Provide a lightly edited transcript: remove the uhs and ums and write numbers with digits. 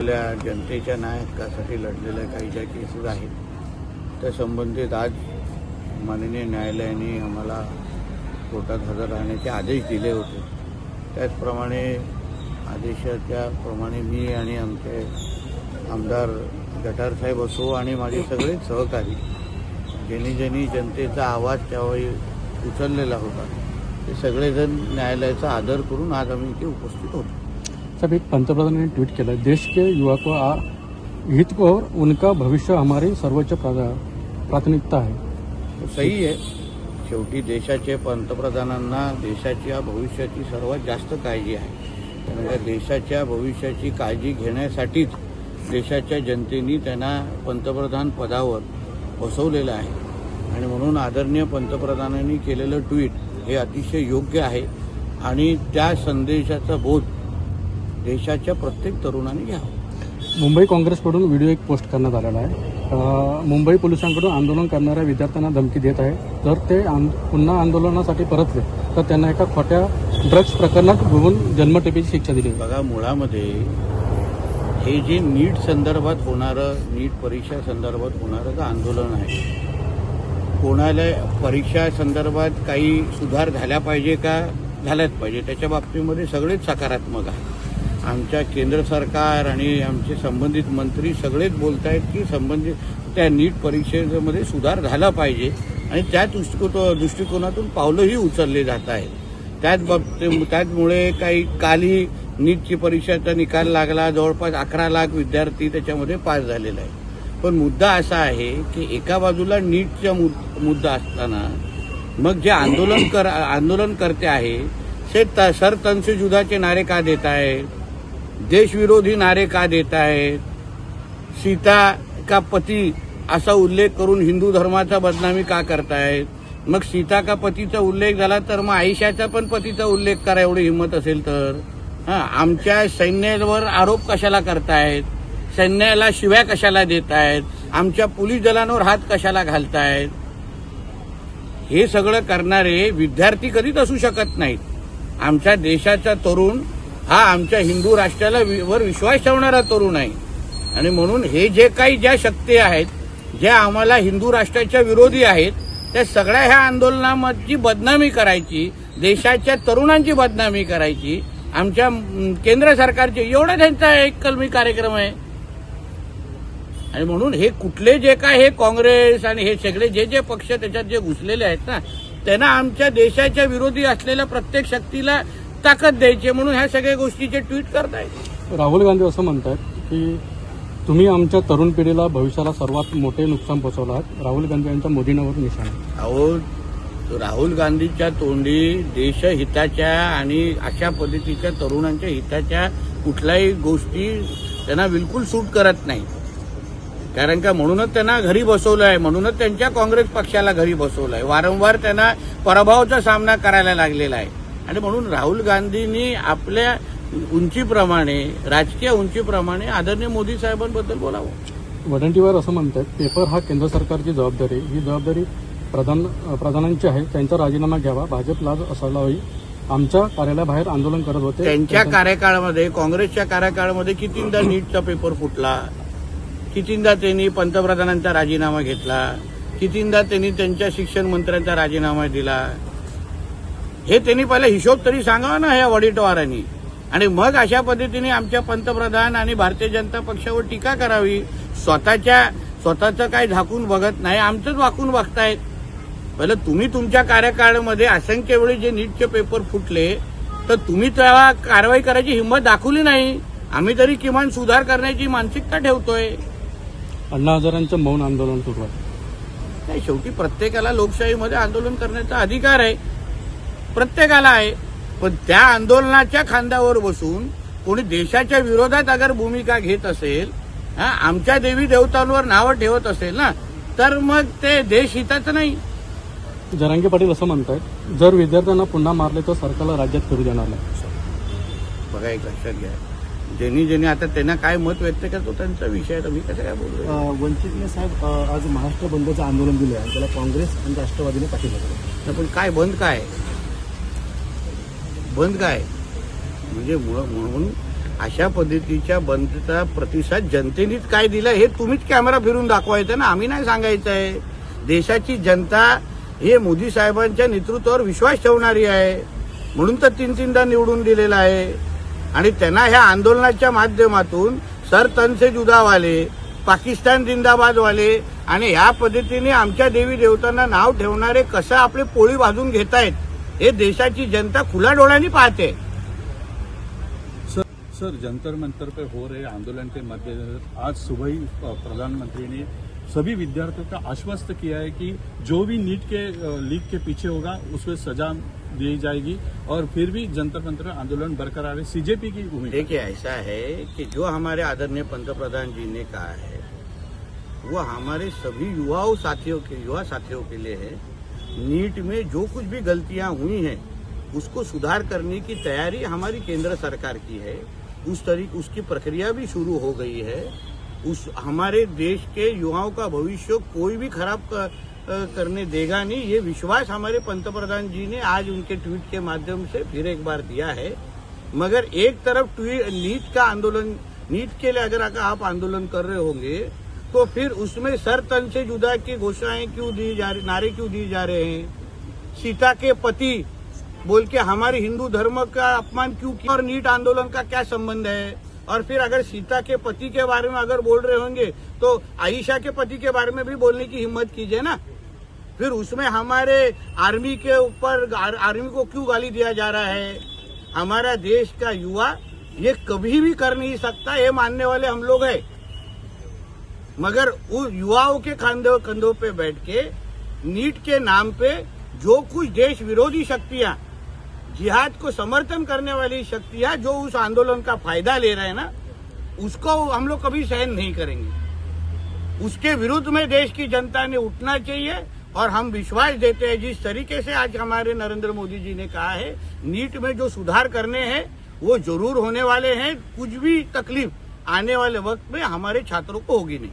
जनतेच्या न्याय हक्कासाठी लढलेल्या काही ज्या केसेस आहेत त्या संबंधित आज माननीय न्यायालयाने आम्हाला कोर्टात हजर राहण्याचे आदेश दिले होते। त्याचप्रमाणे आदेशाच्याप्रमाणे मी आणि आमचे आमदार गटार साहेब असो आणि माझे सगळे सहकारी ज्यांनी जनतेचा आवाज त्यावेळी उचललेला होता ते सगळेजण न्यायालयाचा आदर करून आज आम्ही इथे उपस्थित होतो। सब एक पंतप्रधान ने ट्वीट किया, देश के युवा को हित को और उनका भविष्य हमारी सर्वोच्च प्राथमिकता है। सही आहे। शेवटी देशाचे पंतप्रधानांना देशाच्या भविष्याची सर्वात जास्त काळजी आहे। कारण देशाच्या भविष्याची काळजी घेण्यासाठीच देशाच्या जनतेने त्यांना पंतप्रधान पदावर बसवलेलं आहे आणि म्हणून आदरणीय पंतप्रधानांनी केलेलं ट्विट हे अतिशय योग्य आहे आणि त्या संदेशाचा बोध देशाच्या प्रत्येक तरुणाने घ्यावा। मुंबई काँग्रेसकडून व्हिडिओ एक पोस्ट करण्यात आलेला आहे। मुंबई पोलिसांकडून आंदोलन करणाऱ्या विद्यार्थ्यांना धमकी देत आहे, जर ते पुन्हा आंदोलनासाठी परतले तर त्यांना एका खोट्या ड्रग्ज प्रकरणात गुंतवून जन्मठेपेची शिक्षा दिली। बघा, मुळामध्ये हे जे नीट संदर्भात होणारं, नीट परीक्षा संदर्भात होणारं आंदोलन आहे, कोणाला परीक्षा संदर्भात काही सुधार झाला पाहिजे का झालाच पाहिजे त्याच्या बाबतीमध्ये सगळेच सकारात्मक आहे। आमच्या केंद्र सरकार आणि आमचे संबंधित मंत्री सगळेच बोलत आहेत की संबंधित त्या नीट परीक्षेमध्ये सुधार झाला पाहिजे आणि त्या दृष्टिकोनातून पावलंही उचलले जात आहेत। त्याचमुळे काही कालही नीटची परीक्षेचा निकाल लागला, जवळपास 11 लाख विद्यार्थी त्याच्यामध्ये पास झालेला आहे। पण मुद्दा असा आहे की एका बाजूला नीटचा मुद्दा असताना मग जे आंदोलनकर्ते आहे ते सरतनसे जुदाचे नारे का देत आहेत, देशविरोधी नारे का देत आहेत, सीता का पती असा उल्लेख करून हिंदू धर्माचा बदनामी का करतायत, मग सीता का पतीचा उल्लेख झाला तर मग आयशाचा पण पतीचा उल्लेख करा एवढी हिंमत असेल तर। आमच्या सैन्यावर आरोप कशाला करतायत, सैन्याला शिव्या कशाला देत आहेत, आमच्या पोलीस दलांवर हात कशाला घालतायत, हे सगळं करणारे विद्यार्थी कधीच असू शकत नाहीत। आमच्या देशाचा तरुण हा आमच्या हिंदू राष्ट्राला वर विश्वास ठेवणारा तरुण आहे आणि म्हणून हे जे काही ज्या शक्ती आहेत ज्या आम्हाला हिंदू राष्ट्राच्या विरोधी आहेत त्या सगळ्या ह्या आंदोलनाची बदनामी करायची, देशाच्या तरुणांची बदनामी करायची, आमच्या केंद्र सरकारचे एवढा त्यांचा एक कलमी कार्यक्रम आहे। आणि म्हणून हे कुठले जे काय हे काँग्रेस आणि हे सगळे जे पक्ष त्याच्यात जे घुसलेले आहेत ना त्यांना आमच्या देशाच्या विरोधी असलेल्या प्रत्येक शक्तीला ताकद द्यायची म्हणून ह्या सगळ्या गोष्टीचे ट्विट करतायत। राहुल गांधी असं म्हणतात की तुम्ही आमच्या तरुण पिढीला भविष्याला सर्वात मोठे नुकसान पोहोचवलं आहात। राहुल गांधी यांच्या मोदींवर निशाण। अहो, राहुल गांधीच्या तोंडी देशहिताच्या आणि अशा पद्धतीच्या तरुणांच्या हिताच्या कुठल्याही गोष्टी त्यांना बिलकुल सूट करत नाही। कारण का म्हणूनच त्यांना घरी बसवलं आहे, म्हणूनच त्यांच्या काँग्रेस पक्षाला घरी बसवलं आहे, वारंवार त्यांना पराभवाचा सामना करायला लागलेला आहे। आणि म्हणून राहुल गांधींनी आपल्या उंचीप्रमाणे, राजकीय उंचीप्रमाणे आदरणीय मोदी साहेबांबद्दल बोलावं। वडंटीवार असं म्हणतात पेपर हा केंद्र सरकारची जबाबदारी, ही जबाबदारी प्रधानांची आहे, त्यांचा राजीनामा घ्यावा, भाजपला असायला हवी। आमच्या कार्यालयाबाहेर आंदोलन करत होते, त्यांच्या कार्यकाळामध्ये, काँग्रेसच्या कार्यकाळामध्ये कितींदा नीटचा पेपर फुटला, कितींदा त्यांनी पंतप्रधानांचा राजीनामा घेतला, कितींदा त्यांनी त्यांच्या शिक्षण मंत्र्यांचा राजीनामा दिला, हे त्यांनी पहिला हिशोब तरी सांगावा ना ह्या वडीटवारांनी। आणि मग अशा पद्धतीने आमच्या पंतप्रधान आणि भारतीय जनता पक्षावर टीका करावी। स्वतःचं काय झाकून बघत नाही, आमचंच वाकून बघतायत। पहिलं तुम्ही तुमच्या कार्यकाळामध्ये असंख्य वेळी जे नीटचे पेपर फुटले तर तुम्ही त्याला कारवाई करायची हिंमत दाखवली नाही। आम्ही तरी किमान सुधार करण्याची मानसिकता ठेवतोय। अण्णा हजारांचं मौन आंदोलन सुरू आहे। नाही, शेवटी प्रत्येकाला लोकशाहीमध्ये आंदोलन करण्याचा अधिकार आहे, प्रत्येकाला आहे। पण त्या आंदोलनाच्या खांद्यावर बसून कोणी देशाच्या विरोधात अगर भूमिका घेत असेल, आमच्या देवी देवतांवर नावं ठेवत असेल ना तर मग ते देशहिताचं नाही। जरांगे पाटील असं म्हणतात जर विद्यार्थ्यांना पुन्हा मारले तर सरकारला राज्यात फिरू देणार नाही। बघा, एक लक्षात घ्या, ज्यांनी आता त्यांना काय मत व्यक्त करतो त्यांचा विषय आहे, मी कसं काय बोलतो। वंचितने साहेब आज महाराष्ट्र बंदचं आंदोलन दिलं आहे, त्याला काँग्रेस आणि राष्ट्रवादीने पाठिंबा दिला। पण काय बंद काय म्हणजे म्हणून अशा पद्धतीच्या बंदचा प्रतिसाद जनतेनेच काय दिला हे तुम्हीच कॅमेरा फिरून दाखवायचं ना, आम्ही नाही सांगायचं आहे. देशाची जनता हे मोदी साहेबांच्या नेतृत्वावर विश्वास ठेवणारी आहे, म्हणून तर 3-3दा निवडून दिलेला आहे. आणि त्यांना ह्या आंदोलनाच्या माध्यमातून सर तन से जुदावाले, पाकिस्तान जिंदाबादवाले आणि ह्या पद्धतीने आमच्या देवी देवतांना नाव ठेवणारे कसं आपले पोळी भाजून घेतायत हे देशाची जनता खुल्या डोळ्यांनी पाहते. सर जंतर मंतर पे हो रहे आंदोलन के मद्देनजर आज सुबह ही प्रधानमंत्री ने सभी विद्यार्थियों का आश्वस्त किया है कि जो भी नीट के लीक के पीछे होगा उसको सजा दी जाएगी और फिर भी जंतर मंतर आंदोलन बरकरार है. सीजेपी की भूमिका. देखिए ऐसा है कि जो हमारे आदरणीय पंतप्रधान जी ने कहा है वो हमारे सभी युवा साथियों के लिए है. नीट में जो कुछ भी गलतियां हुई हैं उसको सुधार करने की तैयारी हमारी केंद्र सरकार की है. उसकी प्रक्रिया भी शुरू हो गई है. हमारे देश के युवाओं का भविष्य कोई भी खराब करने देगा नहीं, ये विश्वास हमारे पंतप्रधान जी ने आज उनके ट्वीट के माध्यम से फिर एक बार दिया है. मगर एक तरफ नीट के लिए अगर आप आंदोलन कर रहे होंगे तो फिर उसमें सर तन से जुदा की घोषणाएं नारे क्यों दी जा रहे हैं. सीता के पति बोल के हमारे हिंदू धर्म का अपमान क्यों किया और नीट आंदोलन का क्या संबंध है. और फिर अगर सीता के पति के बारे में अगर बोल रहे होंगे तो आयशा के पति के बारे में भी बोलने की हिम्मत कीजिए ना. फिर उसमें हमारे आर्मी के ऊपर आर्मी को क्यों गाली दिया जा रहा है. हमारा देश का युवा ये कभी भी कर नहीं सकता, ये मानने वाले हम लोग हैं. मगर उस युवाओं के कंधों पे बैठ के नीट के नाम पे जो कुछ देश विरोधी शक्तियां, जिहाद को समर्थन करने वाली शक्तियां जो उस आंदोलन का फायदा ले रहे हैं ना, उसको हम लोग कभी सहन नहीं करेंगे. उसके विरुद्ध में देश की जनता ने उठना चाहिए. और हम विश्वास देते हैं जिस तरीके से आज हमारे नरेंद्र मोदी जी ने कहा है नीट में जो सुधार करने हैं वो जरूर होने वाले हैं. कुछ भी तकलीफ आने वाले वक्त में हमारे छात्रों को होगी नहीं.